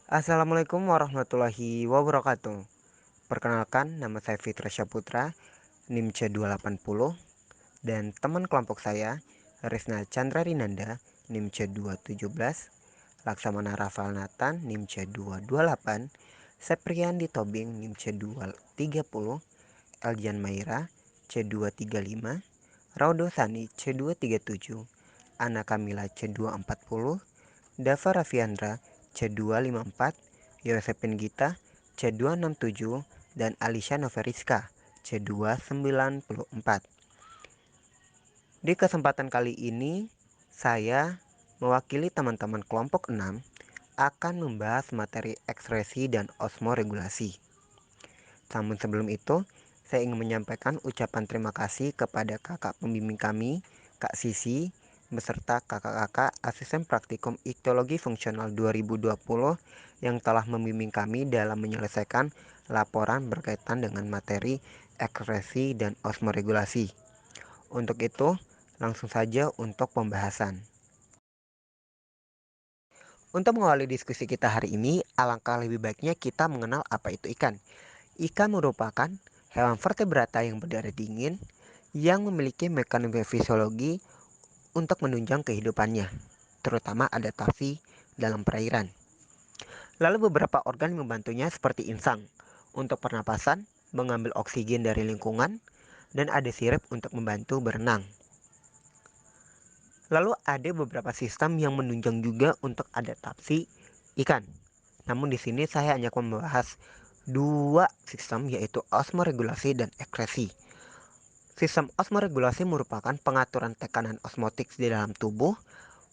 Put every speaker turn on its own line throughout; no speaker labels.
Assalamualaikum warahmatullahi wabarakatuh. Perkenalkan, nama saya Fitra Syaputra, NIM C280, dan teman kelompok saya, Risna Chandra Rinanda, NIM C217, Laksamana Rafal Nathan, NIM C228, Seprian Ditobing, NIM C230, Eljan Maira, C235, Raudo Sani, C237, Ana Kamila, C240, Dava Raffiandra, C254, Yosepin Gita, C267, dan Alisha Noveriska, C294. Di kesempatan kali ini, saya mewakili teman-teman kelompok 6 akan membahas materi ekspresi dan osmoregulasi. Namun sebelum itu, saya ingin menyampaikan ucapan terima kasih kepada kakak pembimbing kami, Kak Sisi, beserta kakak-kakak asisten praktikum iktologi fungsional 2020 yang telah membimbing kami dalam menyelesaikan laporan berkaitan dengan materi ekspresi dan osmoregulasi. Untuk itu, langsung saja untuk pembahasan. Untuk mengawali diskusi kita hari ini, alangkah lebih baiknya kita mengenal apa itu ikan. Ikan merupakan hewan vertebrata yang berdarah dingin yang memiliki mekanisme fisiologi untuk menunjang kehidupannya, terutama adaptasi dalam perairan. Lalu beberapa organ membantunya seperti insang untuk pernapasan, mengambil oksigen dari lingkungan, dan ada sirip untuk membantu berenang. Lalu ada beberapa sistem yang menunjang juga untuk adaptasi ikan. Namun di sini saya hanya akan membahas dua sistem, yaitu osmoregulasi dan ekskresi. Sistem osmoregulasi merupakan pengaturan tekanan osmotik di dalam tubuh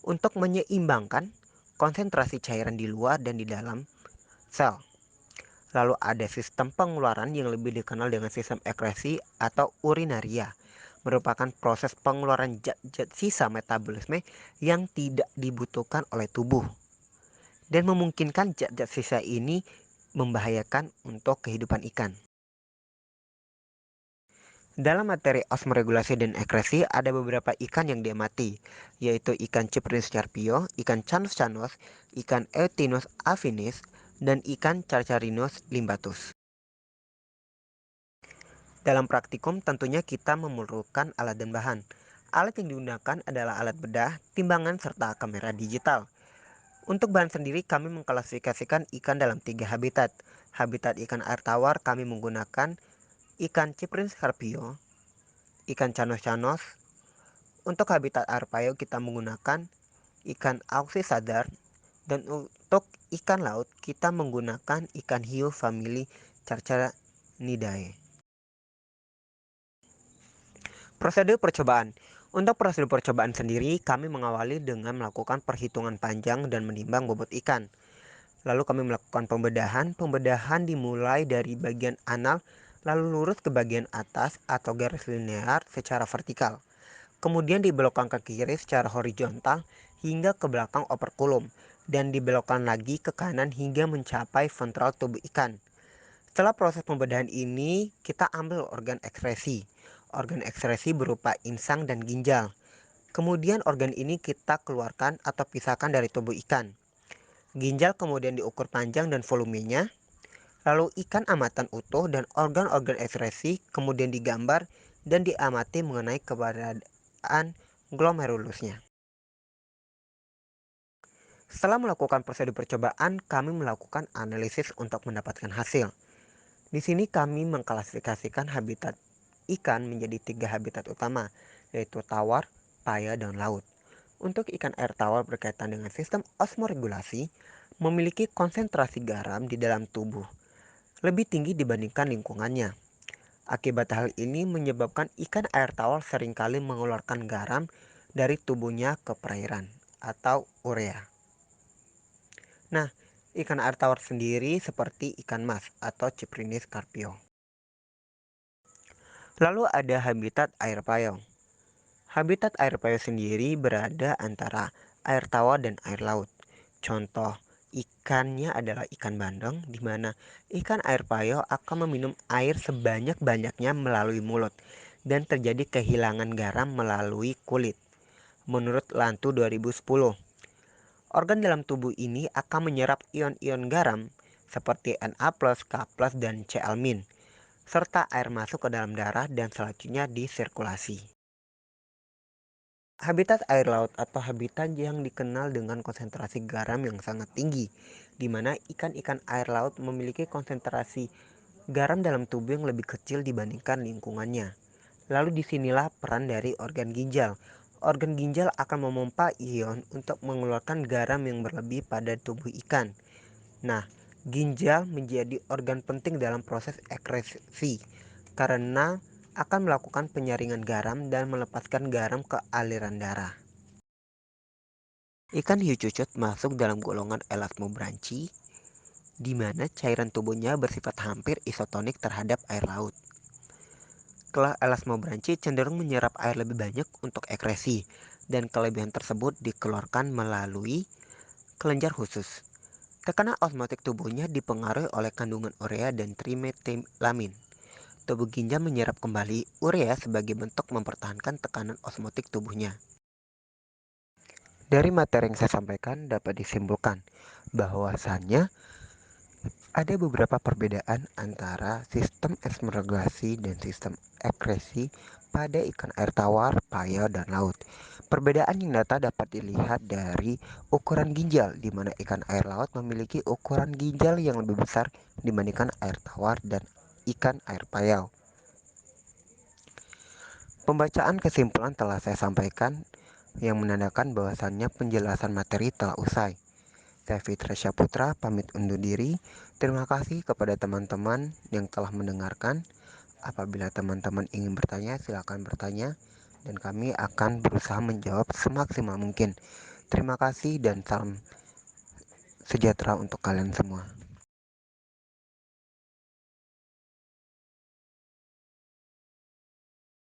untuk menyeimbangkan konsentrasi cairan di luar dan di dalam sel. Lalu ada sistem pengeluaran yang lebih dikenal dengan sistem ekskresi atau urinaria, merupakan proses pengeluaran zat-zat sisa metabolisme yang tidak dibutuhkan oleh tubuh dan memungkinkan zat-zat sisa ini membahayakan untuk kehidupan ikan. Dalam materi osmoregulasi dan ekskresi ada beberapa ikan yang diamati, yaitu ikan Cyprinus carpio, ikan Canus canus, ikan Eutinus affinis, dan ikan Carcharinus limbatus. Dalam praktikum tentunya kita memerlukan alat dan bahan. Alat yang digunakan adalah alat bedah, timbangan, serta kamera digital. Untuk bahan sendiri kami mengklasifikasikan ikan dalam 3 habitat. Habitat ikan air tawar kami menggunakan ikan Cyprinus carpio, ikan Canus canus. Untuk habitat air payo kita menggunakan ikan Auxis sadar, dan untuk ikan laut kita menggunakan ikan hiu famili Carcharidae. Prosedur percobaan. Untuk prosedur percobaan sendiri, kami mengawali dengan melakukan perhitungan panjang dan menimbang bobot ikan. Lalu kami melakukan pembedahan. Pembedahan dimulai dari bagian anal, lalu lurus ke bagian atas atau garis linear secara vertikal. Kemudian dibelokkan ke kiri secara horizontal hingga ke belakang operkulum, dan dibelokkan lagi ke kanan hingga mencapai ventral tubuh ikan. Setelah proses pembedahan ini, kita ambil organ ekskresi. Organ ekskresi berupa insang dan ginjal. Kemudian organ ini kita keluarkan atau pisahkan dari tubuh ikan. Ginjal kemudian diukur panjang dan volumenya. Lalu ikan amatan utuh dan organ-organ ekskresi kemudian digambar dan diamati mengenai keberadaan glomerulusnya. Setelah melakukan prosedur percobaan, kami melakukan analisis untuk mendapatkan hasil. Di sini kami mengklasifikasikan habitat ikan menjadi 3 habitat utama, yaitu tawar, paya, dan laut. Untuk ikan air tawar berkaitan dengan sistem osmoregulasi, memiliki konsentrasi garam di dalam tubuh lebih tinggi dibandingkan lingkungannya. Akibat hal ini menyebabkan ikan air tawar seringkali mengeluarkan garam dari tubuhnya ke perairan atau urea. Nah, ikan air tawar sendiri seperti ikan mas atau Cyprinus carpio. Lalu ada habitat air payau. Habitat air payau sendiri berada antara air tawar dan air laut. Contoh ikannya adalah ikan bandeng, di mana ikan air payau akan meminum air sebanyak-banyaknya melalui mulut dan terjadi kehilangan garam melalui kulit. Menurut Lantu 2010, Organ dalam tubuh ini akan menyerap ion-ion garam seperti Na+, K+, dan Cl-, serta air masuk ke dalam darah dan selanjutnya disirkulasi. Habitat air laut atau habitat yang dikenal dengan konsentrasi garam yang sangat tinggi, di mana ikan-ikan air laut memiliki konsentrasi garam dalam tubuh yang lebih kecil dibandingkan lingkungannya. Lalu disinilah peran dari organ ginjal. Organ ginjal akan memompa ion untuk mengeluarkan garam yang berlebih pada tubuh ikan. Nah, ginjal menjadi organ penting dalam proses ekskresi karena akan melakukan penyaringan garam dan melepaskan garam ke aliran darah. Ikan hiu cucut masuk dalam golongan elasmobranchi, di mana cairan tubuhnya bersifat hampir isotonik terhadap air laut. Elasmobranchi cenderung menyerap air lebih banyak untuk ekskresi, dan kelebihan tersebut dikeluarkan melalui kelenjar khusus. Tekanan osmotik tubuhnya dipengaruhi oleh kandungan urea dan trimetilamin. Tubuh ginjal menyerap kembali urea sebagai bentuk mempertahankan tekanan osmotik tubuhnya. Dari materi yang saya sampaikan dapat disimpulkan bahwasannya ada beberapa perbedaan antara sistem eksternalisasi dan sistem ekskresi pada ikan air tawar, paya, dan laut. Perbedaan yang nyata dapat dilihat dari ukuran ginjal, di mana ikan air laut memiliki ukuran ginjal yang lebih besar dibandingkan air tawar dan ikan air payau. Pembacaan kesimpulan telah saya sampaikan yang menandakan bahwasannya penjelasan materi telah usai. Saya Fitra Syaputra pamit undur diri. Terima kasih kepada teman-teman yang telah mendengarkan. Apabila teman-teman ingin bertanya, silakan bertanya dan kami akan berusaha menjawab semaksimal mungkin. Terima kasih dan salam sejahtera untuk kalian semua.